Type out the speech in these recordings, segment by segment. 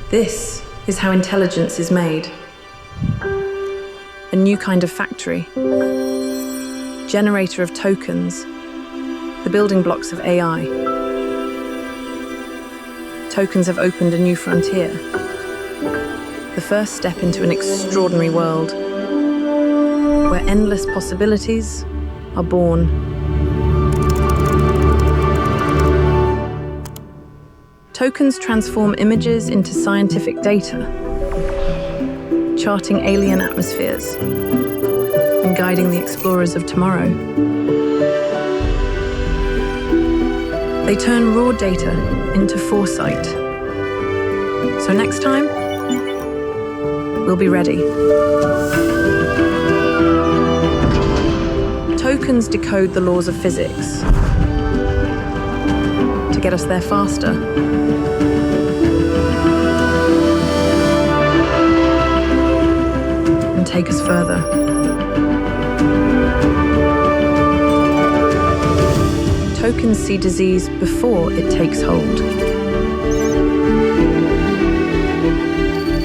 This is how intelligence is made. A new kind of factory. Generator of tokens. The building blocks of AI. Tokens have opened a new frontier. The first step into an extraordinary world where endless possibilities are born. Tokens transform images into scientific data, charting alien atmospheres and guiding the explorers of tomorrow. They turn raw data into foresight. So next time, we'll be ready. Tokens decode the laws of physics to get us there faster. And take us further. Tokens see disease before it takes hold.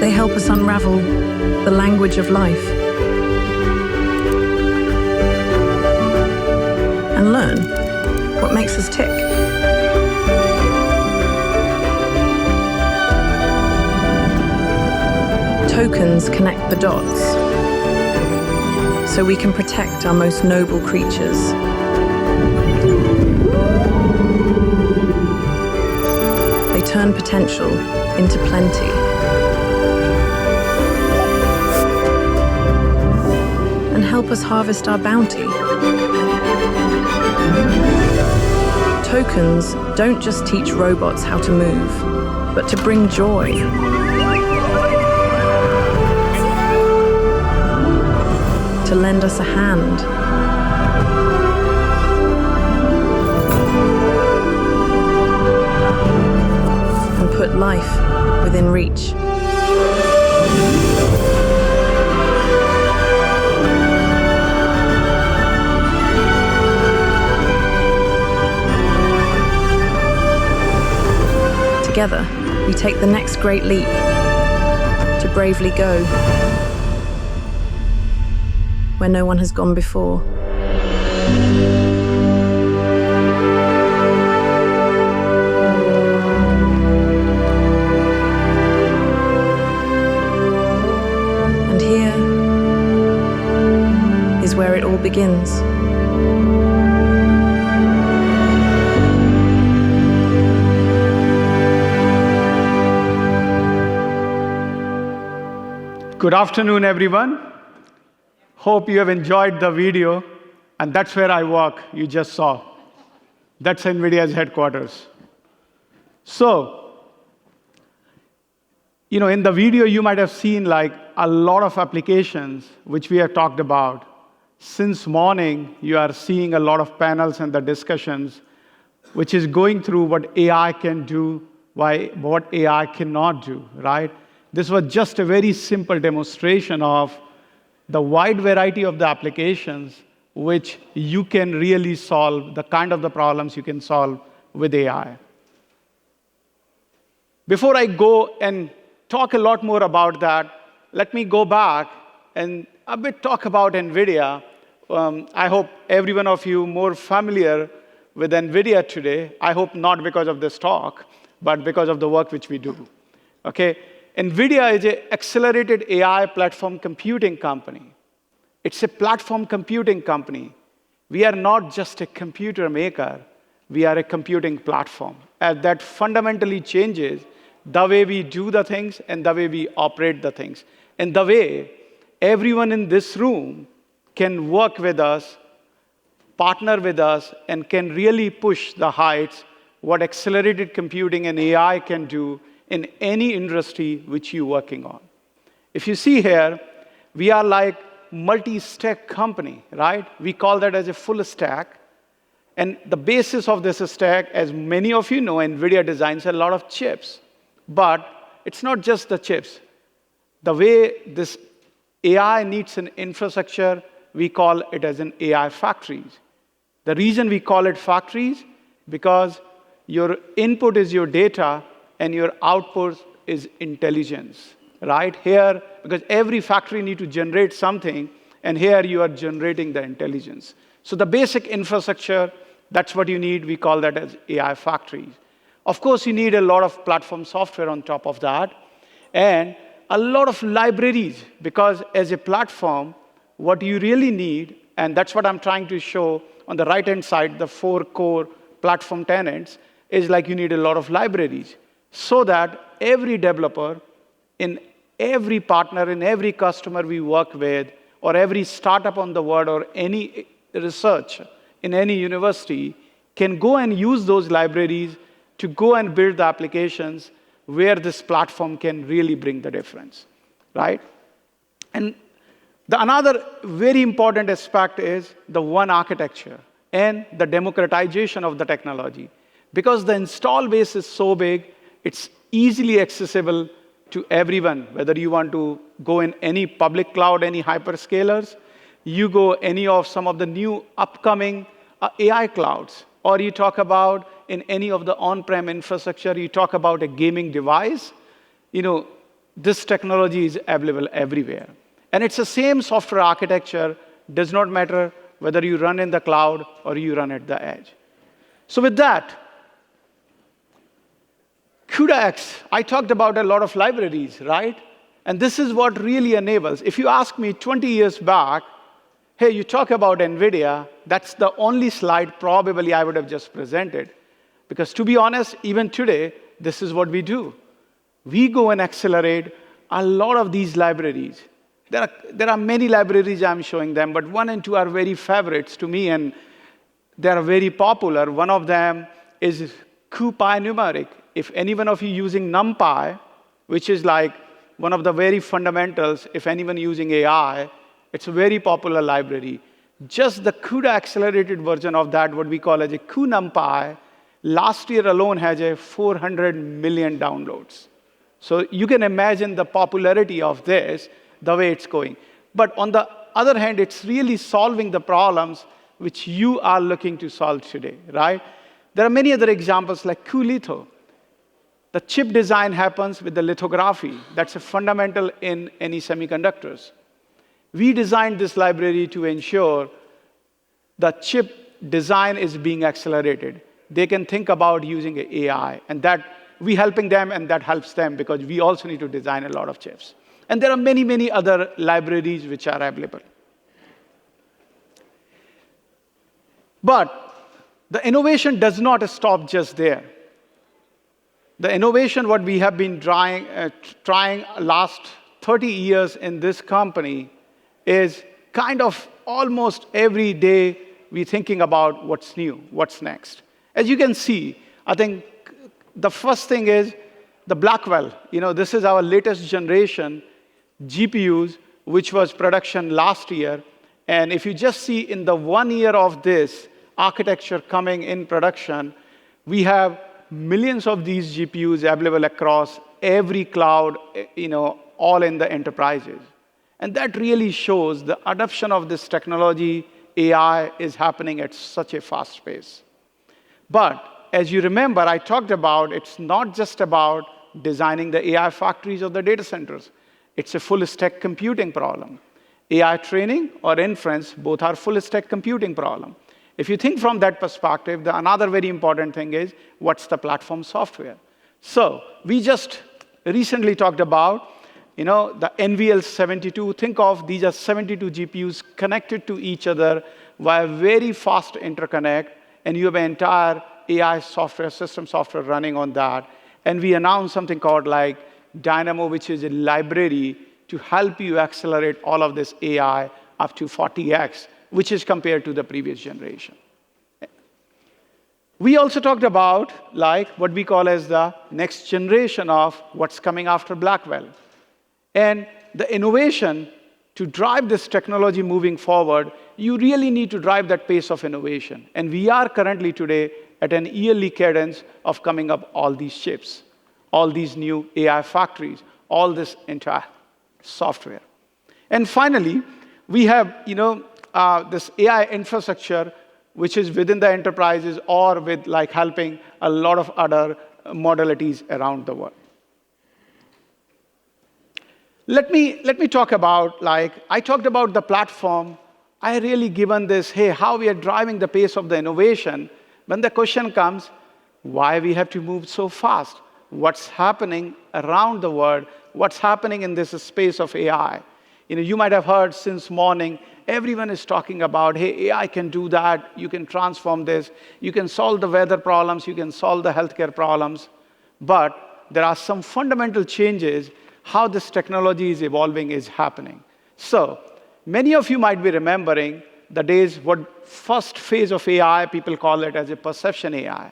They help us unravel the language of life and learn what makes us tick. Tokens connect the dots so we can protect our most noble creatures. They turn potential into plenty. And help us harvest our bounty. Tokens don't just teach robots how to move, but to bring joy. To lend us a hand. And put life within reach. Together, we take the next great leap to bravely go where no one has gone before. And here is where it all begins. Good afternoon, everyone. Hope you have enjoyed the video, and that's where I work, you just saw. That's NVIDIA's headquarters. So, in the video, you might have seen like a lot of applications which we have talked about. Since morning, you are seeing a lot of panels and the discussions, which is going through what AI can do, what AI cannot do, right? This was just a very simple demonstration of the wide variety of the applications which you can really solve, the kind of the problems you can solve with AI. Before I go and talk a lot more about that, let me go back and a bit talk about NVIDIA. I hope every one of you more familiar with NVIDIA today. I hope not because of this talk, but because of the work which we do. Okay? NVIDIA is an accelerated AI platform computing company. It's a platform computing company. We are not just a computer maker. We are a computing platform. And that fundamentally changes the way we do the things and the way we operate the things. And the way everyone in this room can work with us, partner with us, and can really push the heights what accelerated computing and AI can do in any industry which you're working on. If you see here, we are like multi-stack company, right? We call that as a full stack. And the basis of this stack, as many of you know, NVIDIA designs a lot of chips. But it's not just the chips. The way this AI needs an infrastructure, we call it as an AI factories. The reason we call it factories, because your input is your data, and your output is intelligence, right? Here, because every factory needs to generate something, and here you are generating the intelligence. So the basic infrastructure, that's what you need. We call that as AI factories. Of course, you need a lot of platform software on top of that, and a lot of libraries, because as a platform, what you really need, and that's what I'm trying to show on the right-hand side, the 4 core platform tenants, is like you need a lot of libraries so that every developer in every partner, in every customer we work with, or every startup on the world, or any research in any university can go and use those libraries to go and build the applications where this platform can really bring the difference, right? And another very important aspect is the one architecture and the democratization of the technology. Because the install base is so big, it's easily accessible to everyone, whether you want to go in any public cloud, any hyperscalers, you go any of some of the new upcoming AI clouds, or you talk about in any of the on-prem infrastructure, you talk about a gaming device, this technology is available everywhere. And it's the same software architecture, does not matter whether you run in the cloud or you run at the edge. So with that, CUDA-X, I talked about a lot of libraries, right? And this is what really enables. If you ask me 20 years back, hey, you talk about NVIDIA, that's the only slide probably I would have just presented. Because to be honest, even today, this is what we do. We go and accelerate a lot of these libraries. There are many libraries I'm showing them, but 1 and 2 are very favorites to me, and they are very popular. One of them is QPyNumeric. If any one of you using NumPy, which is like one of the very fundamentals, if anyone using AI, it's a very popular library. Just the CUDA accelerated version of that, what we call as a QNumPy, last year alone has a 400 million downloads. So you can imagine the popularity of this, the way it's going. But on the other hand, it's really solving the problems which you are looking to solve today, right? There are many other examples like QLitho. The chip design happens with the lithography. That's a fundamental in any semiconductors. We designed this library to ensure the chip design is being accelerated. They can think about using AI, and that we helping them, and that helps them because we also need to design a lot of chips. And there are many, many other libraries which are available. But the innovation does not stop just there. The innovation, what we have been trying last 30 years in this company is kind of almost every day we're thinking about what's new, what's next. As you can see, I think the first thing is the Blackwell. This is our latest generation GPUs, which was production last year. And if you just see in the 1 year of this architecture coming in production, we have millions of these GPUs available across every cloud, all in the enterprises. And that really shows the adoption of this technology, AI, is happening at such a fast pace. But as you remember, I talked about it's not just about designing the AI factories or the data centers. It's a full-stack computing problem. AI training or inference, both are full-stack computing problem. If you think from that perspective, another very important thing is what's the platform software. So we just recently talked about the NVL72. Think of these are 72 GPUs connected to each other via very fast interconnect, and you have an entire AI software, system software running on that. And we announced something called like Dynamo, which is a library to help you accelerate all of this AI up to 40x, which is compared to the previous generation. We also talked about like what we call as the next generation of what's coming after Blackwell. And the innovation to drive this technology moving forward, you really need to drive that pace of innovation. And we are currently today at an yearly cadence of coming up all these chips, all these new AI factories, all this entire software. And finally, we have this AI infrastructure, which is within the enterprises or with like helping a lot of other modalities around the world. Let me talk about, like, I talked about the platform. I really given this, hey, how we are driving the pace of the innovation. When the question comes, why we have to move so fast? What's happening around the world? What's happening in this space of AI? You might have heard since morning, everyone is talking about, hey, AI can do that. You can transform this. You can solve the weather problems. You can solve the healthcare problems. But there are some fundamental changes. How this technology is evolving is happening. So many of you might be remembering the days, what first phase of AI, people call it as a perception AI.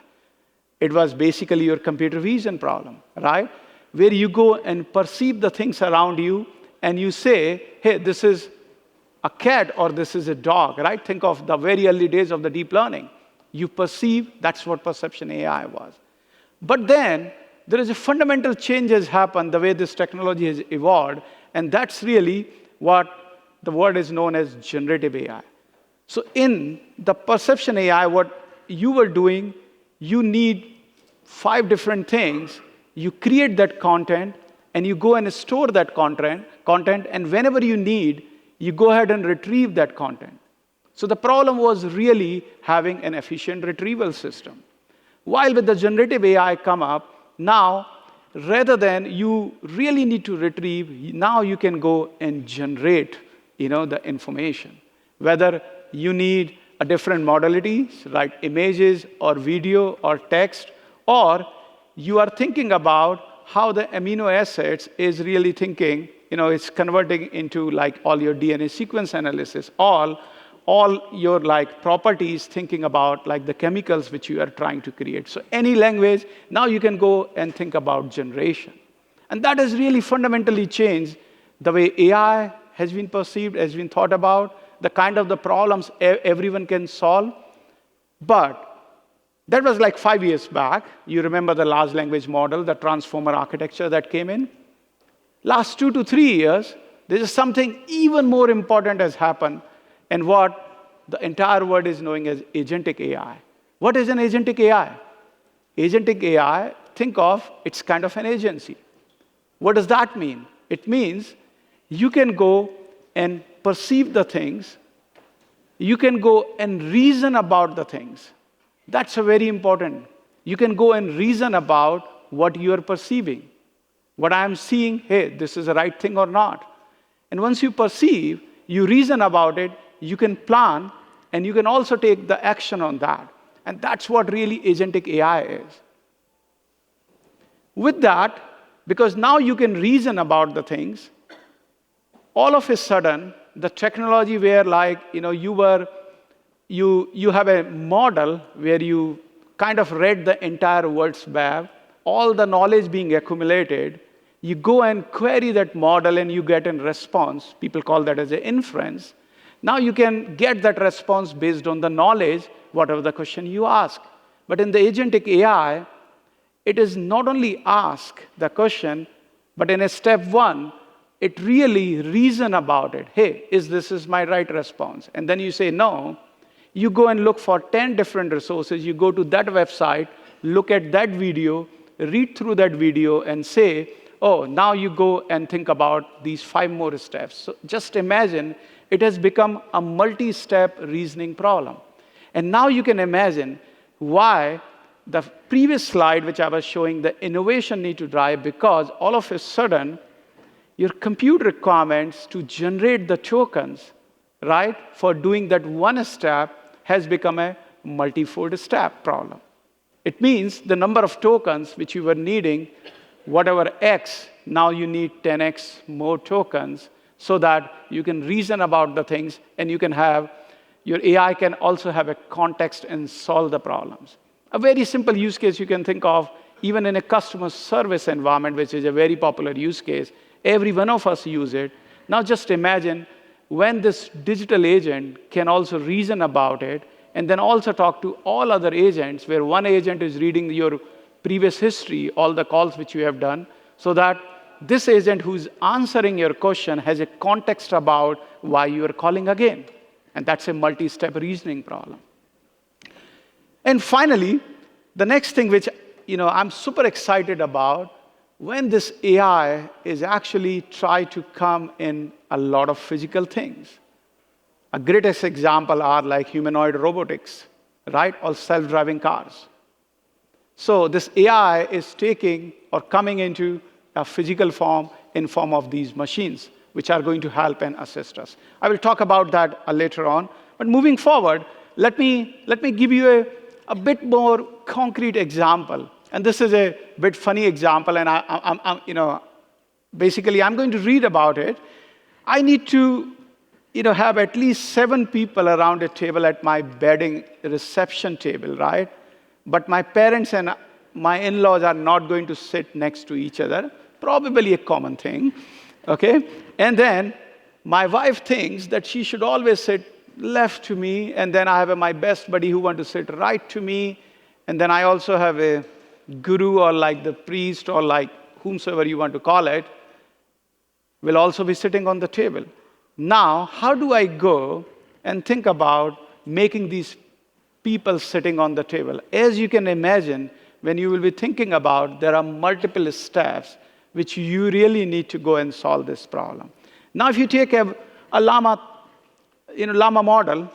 It was basically your computer vision problem, right? Where you go and perceive the things around you, and you say, hey, this is a cat or this is a dog, right? Think of the very early days of the deep learning. You perceive, that's what perception AI was. But then, there is a fundamental change has happened the way this technology has evolved, and that's really what the word is known as generative AI. So in the perception AI, what you were doing, you need 5 different things. You create that content, and you go and store that content, and whenever you need, you go ahead and retrieve that content. So the problem was really having an efficient retrieval system. While with the generative AI come up, now, rather than you really need to retrieve, now you can go and generate, the information. Whether you need a different modalities, like images or video or text, or you are thinking about how the amino acids is really thinking, it's converting into like all your DNA sequence analysis, all your like properties thinking about like the chemicals which you are trying to create. So any language, now you can go and think about generation. And that has really fundamentally changed the way AI has been perceived, has been thought about, the kind of the problems everyone can solve. But that was like 5 years back. You remember the large language model, the transformer architecture that came in. Last 2 to 3 years, there is something even more important has happened, and what the entire world is knowing as agentic AI. What is an agentic AI? Agentic AI, think of, it's kind of an agency. What does that mean? It means you can go and perceive the things. You can go and reason about the things. That's a very important. You can go and reason about what you are perceiving. What I am seeing, hey, this is the right thing or not. And once you perceive, you reason about it, you can plan, and you can also take the action on that. And that's what really agentic AI is. With that, because now you can reason about the things, all of a sudden, the technology where like, you have a model where you kind of read the entire world's web, all the knowledge being accumulated, you go and query that model and you get a response. People call that as an inference. Now you can get that response based on the knowledge, whatever the question you ask. But in the agentic AI, it is not only ask the question, but in a step 1, it really reason about it. Hey, this is my right response? And then you say no. You go and look for 10 different resources. You go to that website, look at that video, read through that video, and say, oh, now you go and think about these 5 more steps. So just imagine it has become a multi-step reasoning problem. And now you can imagine why the previous slide, which I was showing, the innovation need to drive, because all of a sudden, your compute requirements to generate the tokens, right, for doing that one step has become a multi-fold step problem. It means the number of tokens which you were needing, whatever X, now you need 10X more tokens so that you can reason about the things, and you can have, your AI can also have a context and solve the problems. A very simple use case you can think of, even in a customer service environment, which is a very popular use case, every one of us use it. Now just imagine when this digital agent can also reason about it, and then also talk to all other agents, where one agent is reading your previous history, all the calls which you have done, so that this agent who's answering your question has a context about why you are calling again. And that's a multi-step reasoning problem. And finally, the next thing which I'm super excited about, when this AI is actually try to come in a lot of physical things. A greatest example are like humanoid robotics, right? Or self-driving cars. So this AI is taking or coming into a physical form in form of these machines, which are going to help and assist us. I will talk about that later on. But moving forward, let me give you a bit more concrete example. And this is a bit funny example, and basically I'm going to read about it. I need to have at least 7 people around a table at my wedding reception table, right? But my parents and my in-laws are not going to sit next to each other, probably a common thing, okay? And then my wife thinks that she should always sit left to me, and then I have my best buddy who wants to sit right to me, and then I also have a guru or like the priest or like whomsoever you want to call it, will also be sitting on the table. Now, how do I go and think about making these people sitting on the table? As you can imagine, when you will be thinking about, there are multiple steps which you really need to go and solve this problem. Now, if you take a llama model,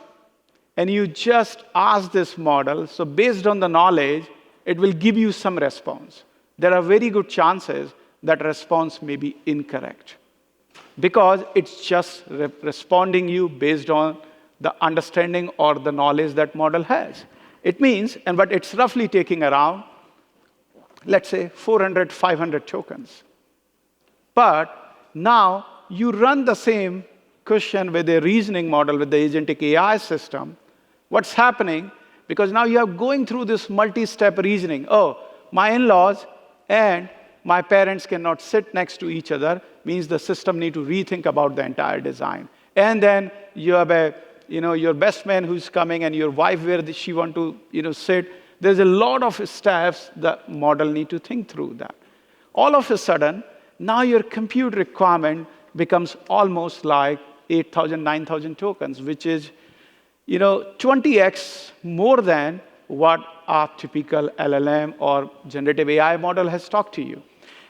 and you just ask this model, so based on the knowledge, it will give you some response. There are very good chances that response may be incorrect, because it's just responding you based on the understanding or the knowledge that model has. It means, but it's roughly taking around, let's say, 400, 500 tokens. But now you run the same question with a reasoning model with the agentic AI system. What's happening? Because now you are going through this multi-step reasoning. Oh, my in-laws and my parents cannot sit next to each other, means the system need to rethink about the entire design. And then you have your best man who's coming and your wife where she want to sit. There's a lot of steps the model need to think through that. All of a sudden, now your compute requirement becomes almost like 8,000, 9,000 tokens, which is 20x more than what a typical LLM or generative AI model has talked to you.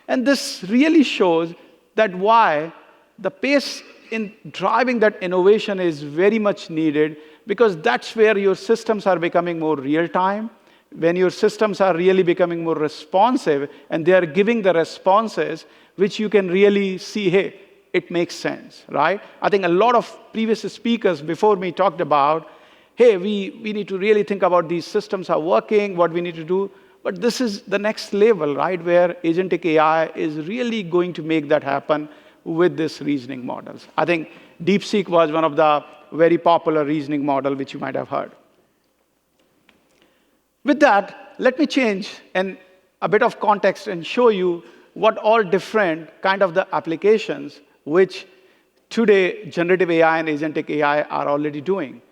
And this really shows that why the pace in driving that innovation is very much needed, because that's where your systems are becoming more real-time, when your systems are really becoming more responsive, and they are giving the responses which you can really see, hey, it makes sense, right? I think a lot of previous speakers before me talked about, hey, we need to really think about these systems are working, what we need to do. But this is the next level, right, where agentic AI is really going to make that happen with this reasoning models. I think DeepSeek was one of the very popular reasoning model which you might have heard. With that, let me change and a bit of context and show you what all different kind of the applications which today generative AI and agentic AI are already doing.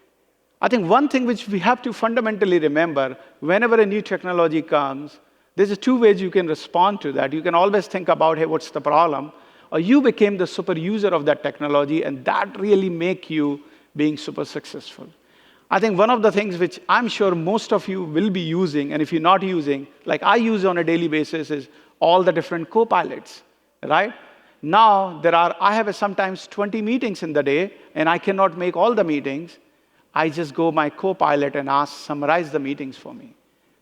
I think one thing which we have to fundamentally remember, whenever a new technology comes, there's 2 ways you can respond to that. You can always think about, hey, what's the problem? Or you became the super user of that technology, and that really make you being super successful. I think one of the things which I'm sure most of you will be using, and if you're not using, like I use on a daily basis, is all the different co-pilots, right? Now, I have sometimes 20 meetings in the day, and I cannot make all the meetings. I just go my co-pilot and ask, summarize the meetings for me.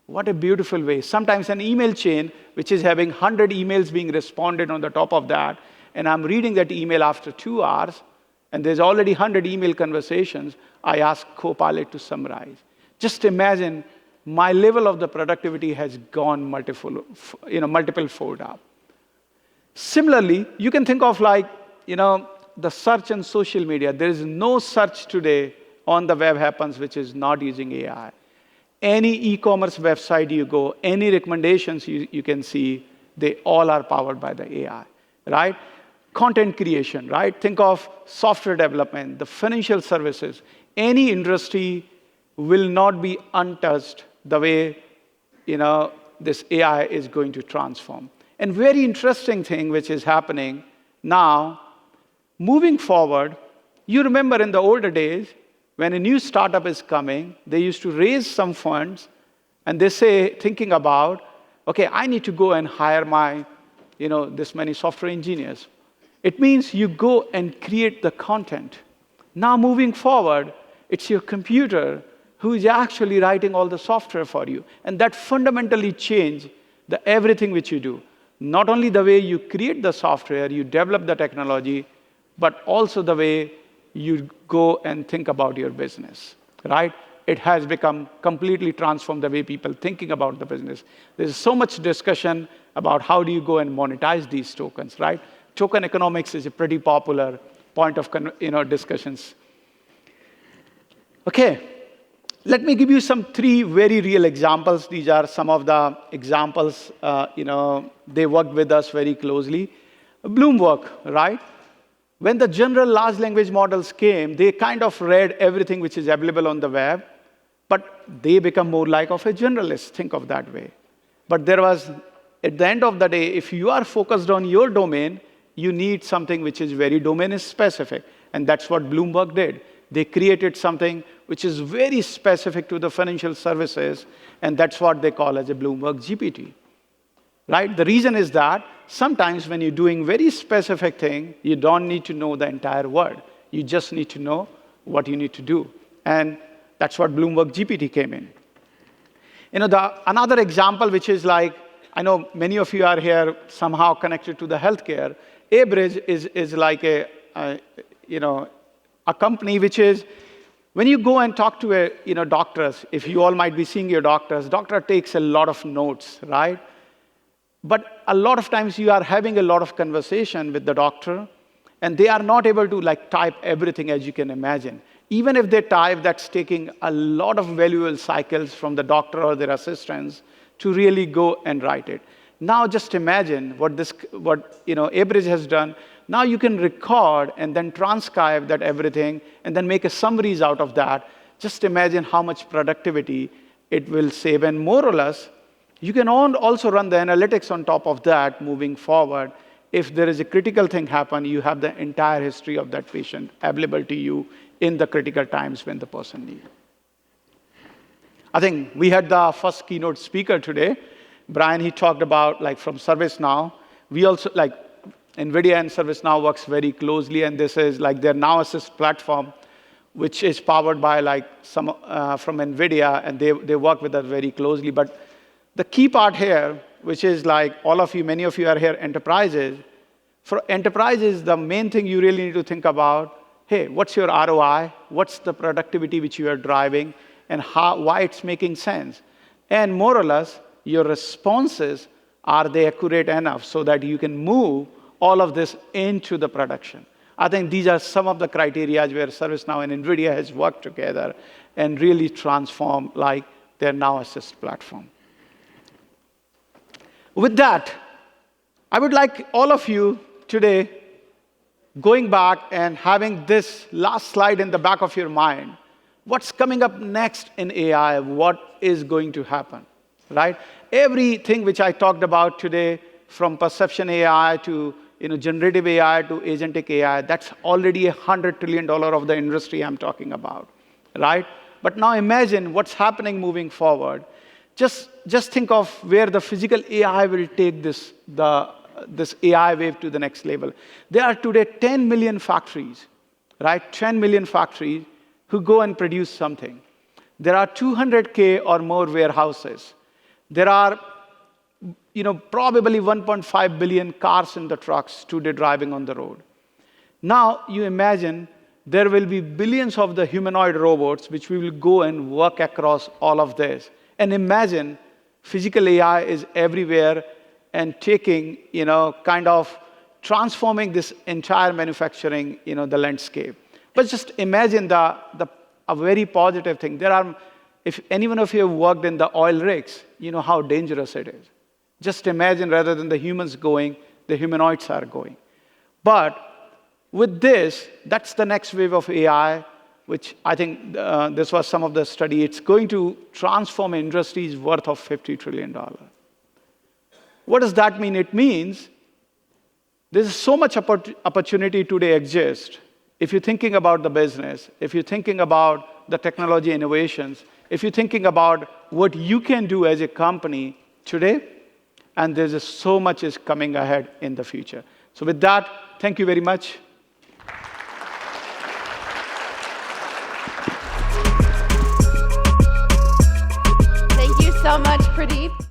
What a beautiful way. Sometimes an email chain, which is having 100 emails being responded on the top of that, and I'm reading that email after 2 hours, and there's already 100 email conversations, I ask co-pilot to summarize. Just imagine my level of the productivity has gone multiple fold up. Similarly, you can think of like, the search and social media. There is no search today on the web happens which is not using AI. Any e-commerce website you go, any recommendations you can see, they all are powered by the AI, right? Content creation, right? Think of software development, the financial services. Any industry will not be untouched the way, this AI is going to transform. And very interesting thing which is happening now, moving forward, you remember in the older days, when a new startup is coming, they used to raise some funds, and they say, thinking about, okay, I need to go and hire my this many software engineers. It means you go and create the content. Now moving forward, it's your computer who is actually writing all the software for you. And that fundamentally changes everything which you do. Not only the way you create the software, you develop the technology, but also the way you go and think about your business, right? It has become completely transformed the way people thinking about the business. There's so much discussion about how do you go and monetize these tokens, right? Token economics is a pretty popular point of discussions. Okay, let me give you some 3 very real examples. These are some of the examples, they worked with us very closely. Bloomberg, right? When the general large language models came, they kind of read everything which is available on the web, but they become more like of a generalist, think of that way. But there was, at the end of the day, if you are focused on your domain, you need something which is very domain specific. And that's what Bloomberg did. They created something which is very specific to the financial services, and that's what they call as a Bloomberg GPT. Right? The reason is that sometimes when you're doing very specific thing, you don't need to know the entire word. You just need to know what you need to do. And that's what Bloomberg GPT came in. Another example which is like, I know many of you are here somehow connected to the healthcare. A-Bridge is like a company which is, when you go and talk to doctors, if you all might be seeing your doctors, doctor takes a lot of notes, right? But a lot of times you are having a lot of conversation with the doctor, and they are not able to type everything as you can imagine. Even if they type, that's taking a lot of valuable cycles from the doctor or their assistants to really go and write it. Now just imagine what A-Bridge has done. Now you can record and then transcribe that everything and then make a summaries out of that. Just imagine how much productivity it will save. And more or less, you can also run the analytics on top of that moving forward. If there is a critical thing happen, you have the entire history of that patient available to you in the critical times when the person needs. I think we had the first keynote speaker today. Brian, he talked about from ServiceNow. We also, NVIDIA and ServiceNow works very closely, and this is their Now Assist platform, which is powered by some from NVIDIA, and they work with us very closely. But the key part here, which is all of you, many of you are here enterprises. For enterprises, the main thing you really need to think about, hey, what's your ROI? What's the productivity which you are driving? And why it's making sense? And more or less, your responses, are they accurate enough so that you can move all of this into the production? I think these are some of the criteria where ServiceNow and NVIDIA has worked together and really transformed their Now Assist platform. With that, I would like all of you today going back and having this last slide in the back of your mind. What's coming up next in AI? What is going to happen, right? Everything which I talked about today, from perception AI to generative AI to agentic AI, that's already $100 trillion of the industry I'm talking about, right? But now imagine what's happening moving forward. Just think of where the physical AI will take this AI wave to the next level. There are today 10 million factories, right? 10 million factories who go and produce something. There are 200K or more warehouses. There are probably 1.5 billion cars in the trucks today driving on the road. Now you imagine there will be billions of the humanoid robots which will go and work across all of this. And imagine physical AI is everywhere and taking, kind of transforming this entire manufacturing, the landscape. But just imagine a very positive thing. If anyone of you have worked in the oil rigs, you know how dangerous it is. Just imagine rather than the humans going, the humanoids are going. But with this, that's the next wave of AI, which I think this was some of the study. It's going to transform industries worth of $50 trillion. What does that mean? It means there's so much opportunity today exists. If you're thinking about the business, if you're thinking about the technology innovations, if you're thinking about what you can do as a company today, and there's just so much is coming ahead in the future. So with that, thank you very much. Thank you so much, Pradeep.